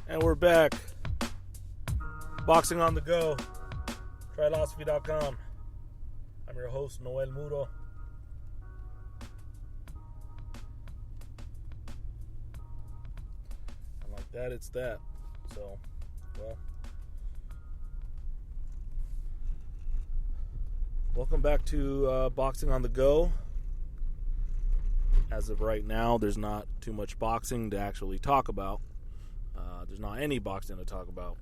And we're back. Boxing on the go. Trilosophy.com. I'm your host, Noel Muro. And like that, it's that. So, well. Welcome back to Boxing on the Go. As of right now, there's not too much boxing to actually talk about. There's not any boxing to talk about.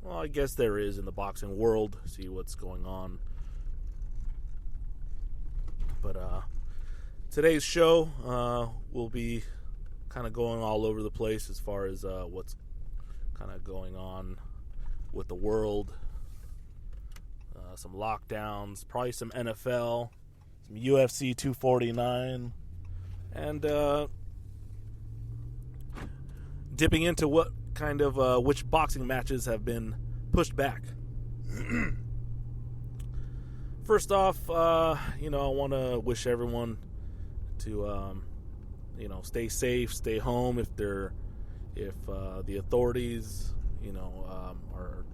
Well, I guess there is in the boxing world. See what's going on. But today's show will be kind of going all over the place as far as what's kind of going on with the world. Some lockdowns, probably some NFL, some UFC 249, and dipping into what kind of which boxing matches have been pushed back. First off, I want to wish everyone to stay safe, stay home if the authorities are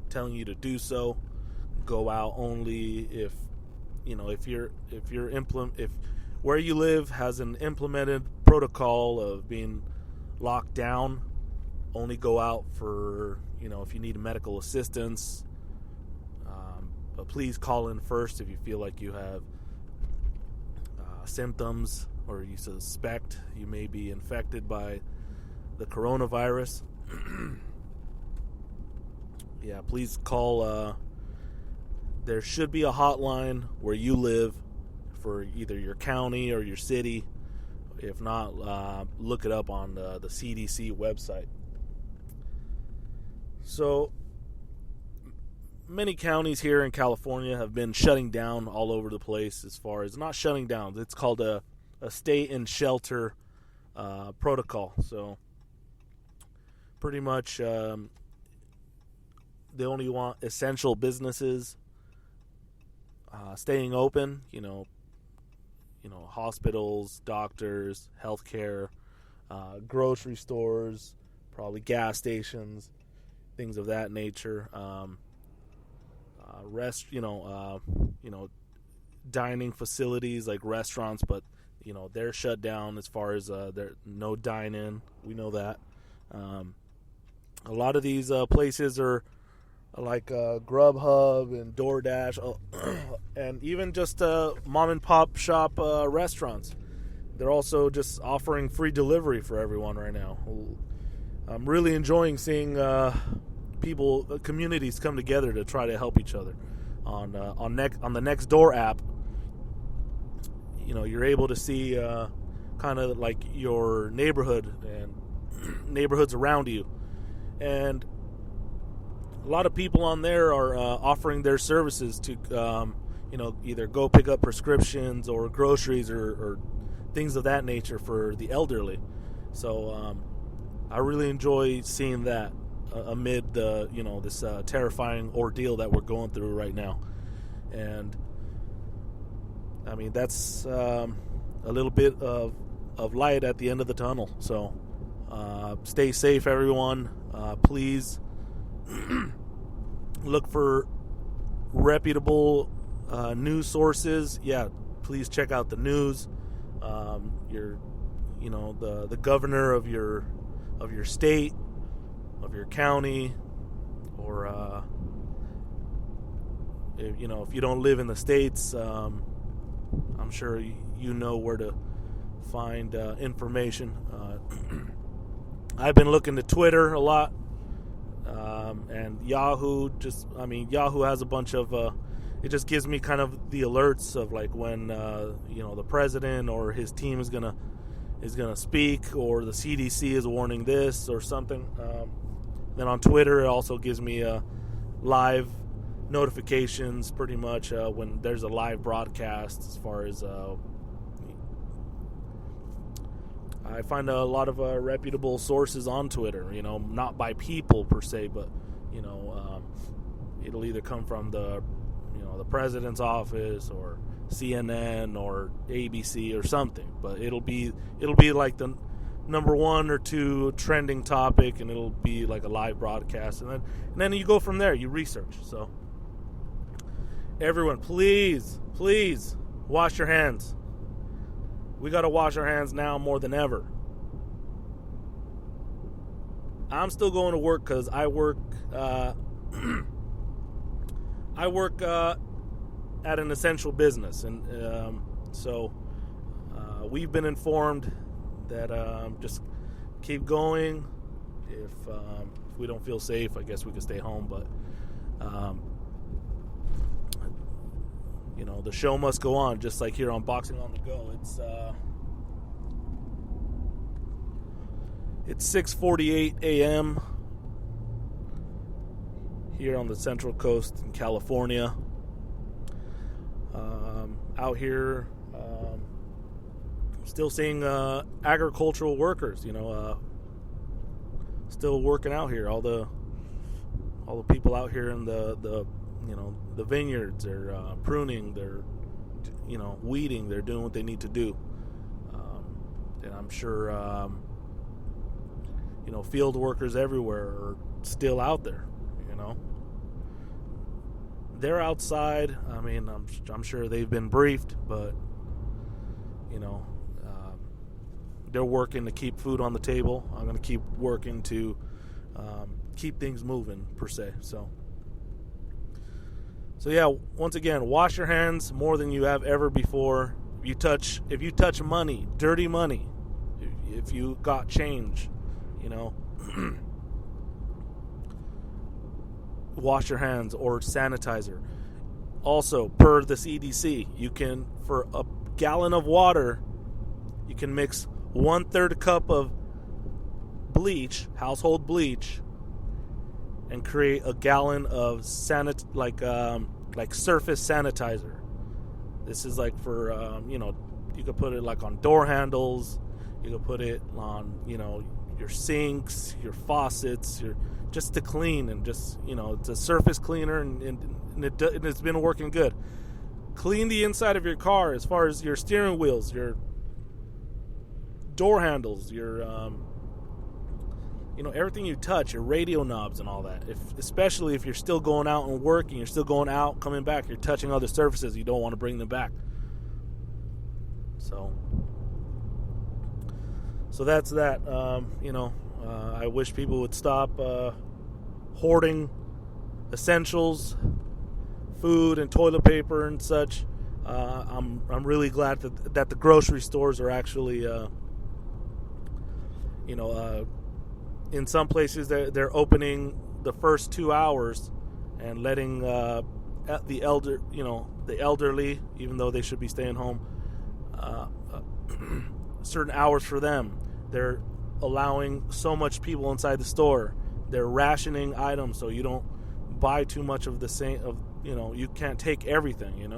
telling you to do so. Go out only if where you live has an implemented protocol of being locked down. Only go out for if you need medical assistance. But please call in first if you feel like you have symptoms or you suspect you may be infected by the coronavirus. Yeah, please call. There should be a hotline where you live for either your county or your city. If not, look it up on the CDC website. So, many counties here in California have been shutting down all over the place as far as, not shutting down, it's called a stay in shelter protocol. So, pretty much they only want essential businesses staying open, hospitals, doctors, healthcare, grocery stores, probably gas stations, things of that nature. Dining facilities like restaurants, but they're shut down as far as there no dine-in. We know that. A lot of these places are like Grubhub and DoorDash, and even just mom and pop shop restaurants. They're also just offering free delivery for everyone right now. I'm really enjoying seeing communities come together to try to help each other. On the Nextdoor app, you're able to see kind of like your neighborhood and neighborhoods around you, and a lot of people on there are offering their services to, either go pick up prescriptions or groceries or things of that nature for the elderly. So I really enjoy seeing that amid the, this terrifying ordeal that we're going through right now. And I mean, that's a little bit of light at the end of the tunnel. So stay safe, everyone. Please look for reputable news sources. Yeah, please check out the news. The governor of your state, of your county, or if you don't live in the States, I'm sure you know where to find information. I've been looking to Twitter a lot. And Yahoo Yahoo has a bunch of it just gives me kind of the alerts of like when the president or his team is gonna speak, or the CDC is warning this or something. Then on Twitter, it also gives me live notifications pretty much when there's a live broadcast. As far as I find a lot of reputable sources on Twitter, not by people per se, but it'll either come from the president's office or CNN or ABC or something, but it'll be like the number 1 or 2 trending topic, and it'll be like a live broadcast, and then you go from there. You research. So everyone, please wash your hands. We got to wash our hands now more than ever. I'm still going to work because I work at an essential business, and so we've been informed that just keep going. If we don't feel safe, I guess we could stay home, but the show must go on, just like here on Boxing on the Go. It's 6:48 a.m. here on the Central Coast in California. Out here, still seeing agricultural workers, still working out here. All the people out here in the vineyards, they're pruning, they're weeding, they're doing what they need to do. And I'm sure field workers everywhere are still out there. They're outside. I mean, I'm sure they've been briefed, but they're working to keep food on the table. I'm going to keep working to keep things moving, per se. So yeah, once again, wash your hands more than you have ever before. If you touch money, dirty money, if you got change, wash your hands, or sanitizer. Also, per the CDC, you can, for a gallon of water, you can mix 1/3 cup of bleach, household bleach, and create a gallon of surface sanitizer. This is like for you could put it like on door handles, you could put it on your sinks, your faucets, just to clean, and just it's a surface cleaner, and it's been working good. Clean the inside of your car, as far as your steering wheels, your door handles, your everything you touch, your radio knobs and all that. Especially if you're still going out and working, you're still going out, coming back, you're touching other surfaces, you don't want to bring them back. So that's that. I wish people would stop hoarding essentials, food and toilet paper and such. I'm really glad that the grocery stores are actually, in some places they're opening the first 2 hours and letting the elderly, even though they should be staying home, certain hours for them. They're allowing so much people inside the store. They're rationing items so you don't buy too much of the same. You can't take everything.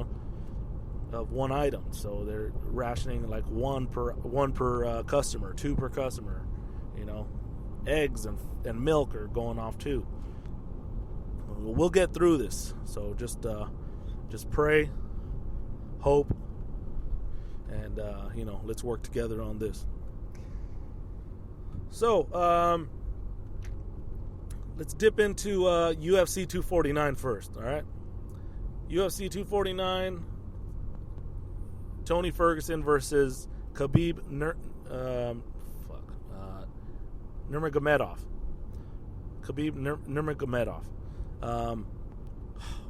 Of one item. So they're rationing like one per customer, 2 per customer. Eggs and milk are going off too. We'll get through this. So just pray, hope, and let's work together on this. So let's dip into UFC 249 first. All right, UFC 249. Tony Ferguson versus Khabib Nurmagomedov. Khabib Nurmagomedov.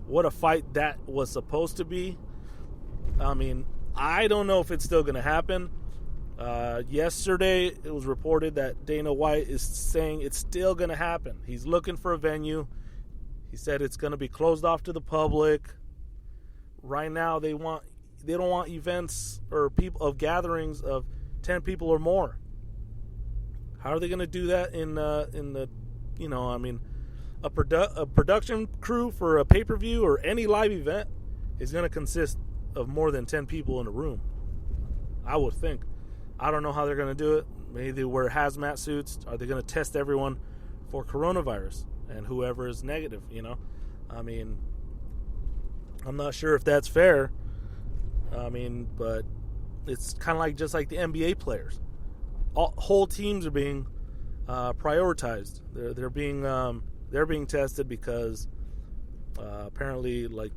What a fight that was supposed to be. I mean, I don't know if it's still going to happen. Yesterday, it was reported that Dana White is saying it's still going to happen. He's looking for a venue. He said it's going to be closed off to the public. Right now, they don't want events or gatherings of 10 people or more. How are they going to do that in the a production crew for a pay-per-view or any live event is going to consist of more than 10 people in a room, I would think. I don't know how they're going to do it. Maybe they wear hazmat suits. Are they going to test everyone for coronavirus and whoever is negative, I mean, I'm not sure if that's fair. But it's kind of just like the NBA players. whole teams are being prioritized. They're being tested because apparently, like,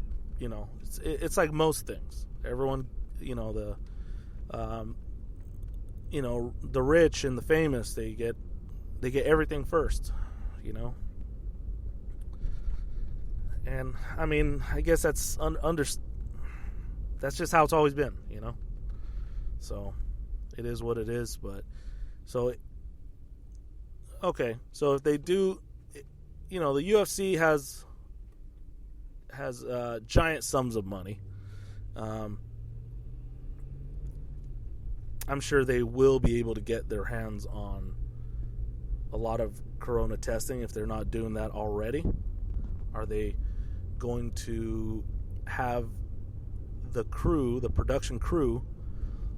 it's like most things. Everyone, the rich and the famous, they get everything first, And I mean, I guess that's that's just how it's always been, So it is what it is. But so okay, so if they do, the UFC has giant sums of money. I'm sure they will be able to get their hands on a lot of corona testing if they're not doing that already. Are they going to have the production crew,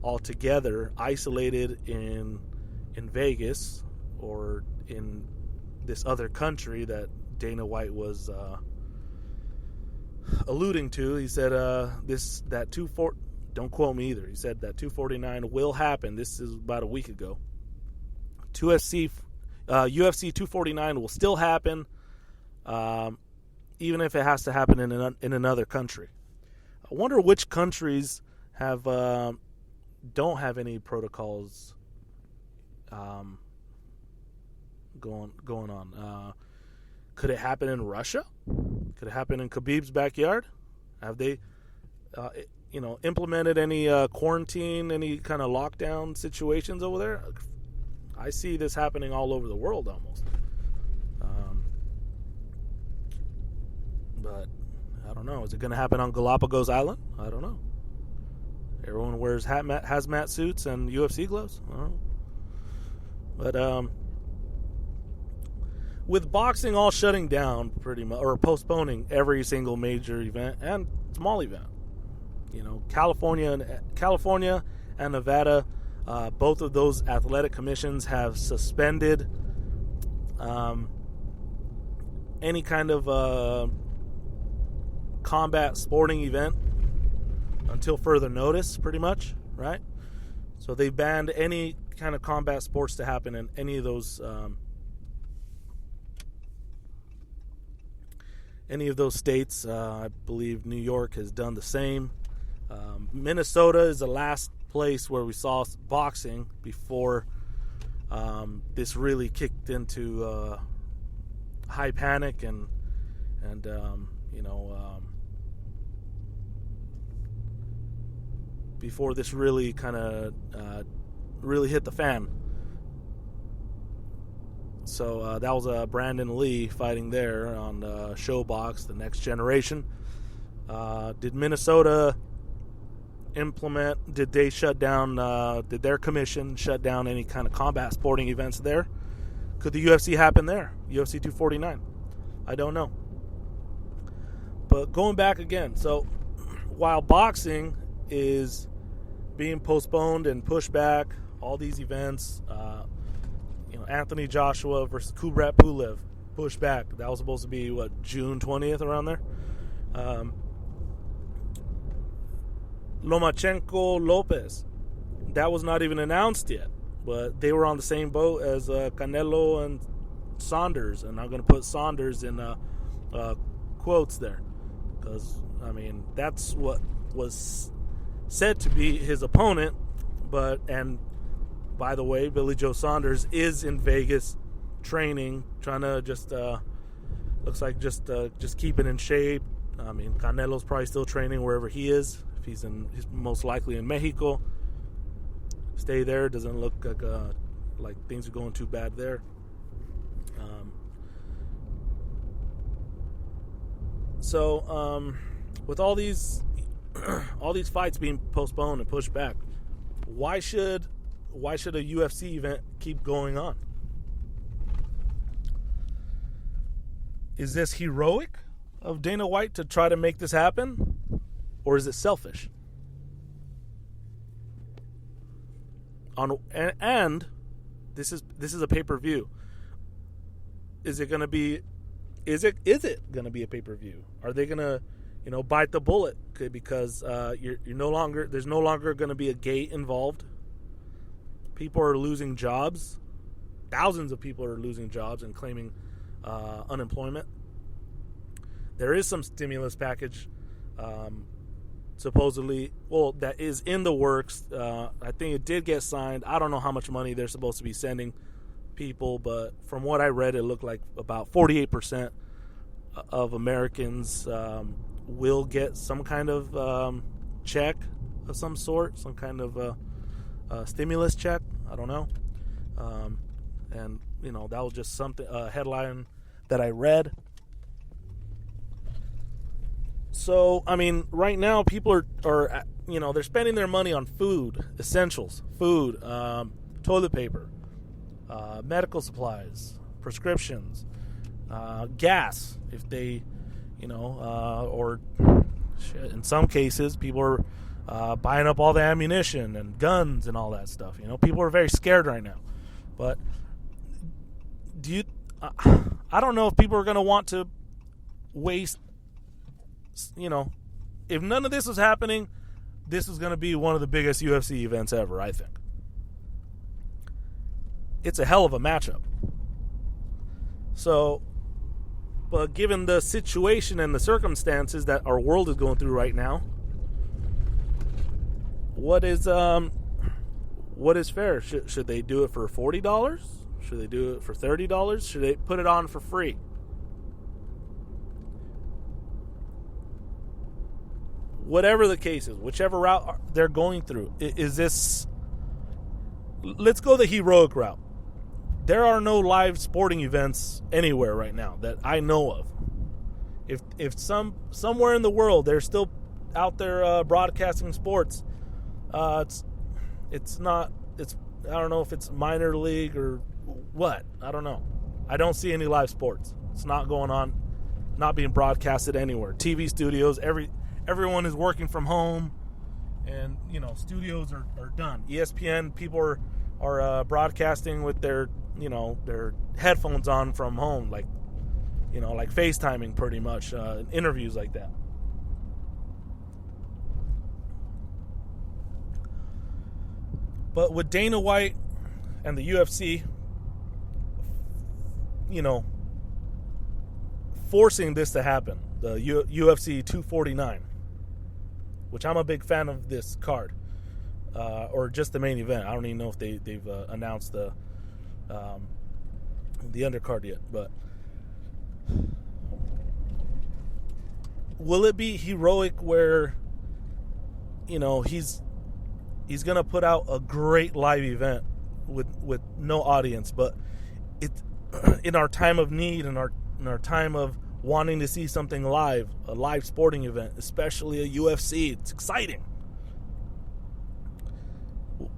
all together, isolated in Vegas or in this other country that Dana White was alluding to? He said don't quote me either. He said that 249 will happen. This is about a week ago. UFC 249 will still happen, even if it has to happen in another country. I wonder which countries have don't have any protocols going on. Could it happen in Russia? Could it happen in Khabib's backyard? Have they, implemented any quarantine, any kind of lockdown situations over there? I see this happening all over the world almost. But I don't know. Is it going to happen on Galapagos Island? I don't know. Everyone wears hazmat suits and UFC gloves? I don't know. But with boxing all shutting down pretty much, or postponing every single major event and small event, California and Nevada, both of those athletic commissions have suspended any kind of combat sporting event until further notice, pretty much, right? So they banned any kind of combat sports to happen in any of those states. I believe New York has done the same. Minnesota is the last place where we saw boxing before this really kicked into high panic and before this really kind of really hit the fan. So that was Brandon Lee fighting there on Showbox, The Next Generation. Did Minnesota did they shut down, did their commission shut down any kind of combat sporting events there? Could the UFC happen there? UFC 249? I don't know. But going back again, so while boxing is being postponed and pushed back, all these events, Anthony Joshua versus Kubrat Pulev pushed back. That was supposed to be, June 20th, around there? Lomachenko Lopez, that was not even announced yet, but they were on the same boat as Canelo and Saunders, and I'm going to put Saunders in quotes there, because that's what was said to be his opponent. And by the way, Billy Joe Saunders is in Vegas training, trying to just looks like just keep it in shape. Canelo's probably still training wherever he is. He's most likely in Mexico. Stay there. Doesn't look like things are going too bad there. With all these fights being postponed and pushed back, why should a UFC event keep going on? Is this heroic of Dana White to try to make this happen? Or is it selfish? And this is a pay-per-view. Is it gonna be a pay-per-view? Are they gonna bite the bullet because there's no longer gonna be a gate involved? People are losing jobs. Thousands of people are losing jobs and claiming unemployment. There is some stimulus package, supposedly, that is in the works. I think it did get signed. I don't know how much money they're supposed to be sending people, but from what I read, it looked like about 48% of Americans will get some kind of check of some sort, some kind of stimulus check. I don't know. And, that was just a headline that I read. So, right now people are they're spending their money on food, essentials, toilet paper, medical supplies, prescriptions, gas, if they, or shit, in some cases, people are buying up all the ammunition and guns and all that stuff. People are very scared right now. But I don't know if people are going to want to waste, if none of this was happening, this is going to be one of the biggest UFC events ever, I think. It's a hell of a matchup. So, but given the situation and the circumstances that our world is going through right now, what is fair? Should they do it for $40? Should they do it for $30? Should they put it on for free? Whatever the case is, whichever route they're going through, is this... Let's go the heroic route. There are no live sporting events anywhere right now that I know of. If somewhere in the world they're still out there broadcasting sports, it's not. I don't know if it's minor league or what. I don't know. I don't see any live sports. It's not going on. Not being broadcasted anywhere. TV studios. Everyone is working from home, and studios are done. ESPN people are broadcasting with their headphones on from home, like FaceTiming pretty much, interviews like that. But with Dana White and the UFC, forcing this to happen, the UFC 249, which I'm a big fan of this card, or just the main event. I don't even know if they've announced the undercard yet, but will it be heroic where he's gonna put out a great live event with no audience, but it's in our time of need and in our time of wanting to see something live, a live sporting event, especially a UFC, it's exciting.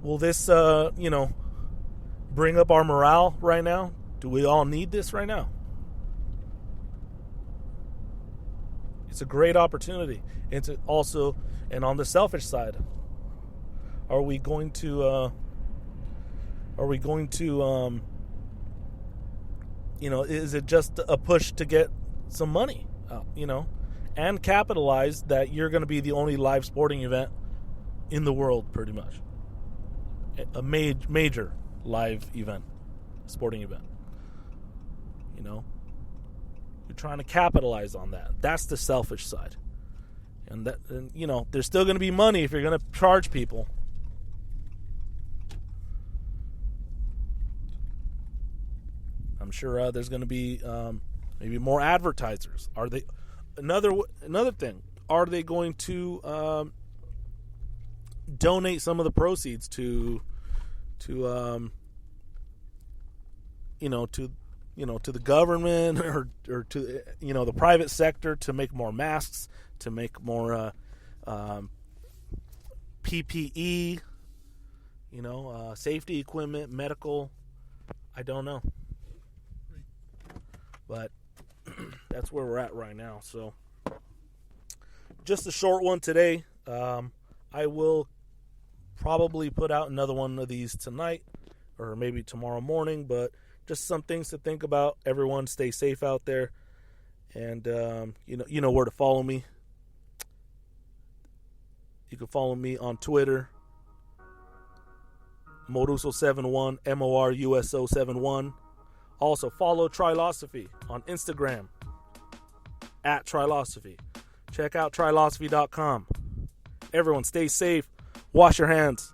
Will this bring up our morale right now? Do we all need this right now? It's a great opportunity. It's also, and on the selfish side, are we going to is it just a push to get some money, and capitalize that you're going to be the only live sporting event in the world, pretty much. A major live event, sporting event. You're trying to capitalize on that. That's the selfish side. And there's still going to be money if you're going to charge people. I'm sure there's going to be maybe more advertisers. Are they another thing? Are they going to donate some of the proceeds to the government or to the private sector to make more masks, to make more PPE, safety equipment, medical? I don't know. But that's where we're at right now. So just a short one today. I will probably put out another one of these tonight or maybe tomorrow morning, but just some things to think about. Everyone stay safe out there. And you know where to follow me. You can follow me on Twitter Moruso71, MORUSO71. Also, follow Trilosophy on Instagram at Trilosophy. Check out trilosophy.com. Everyone, stay safe. Wash your hands.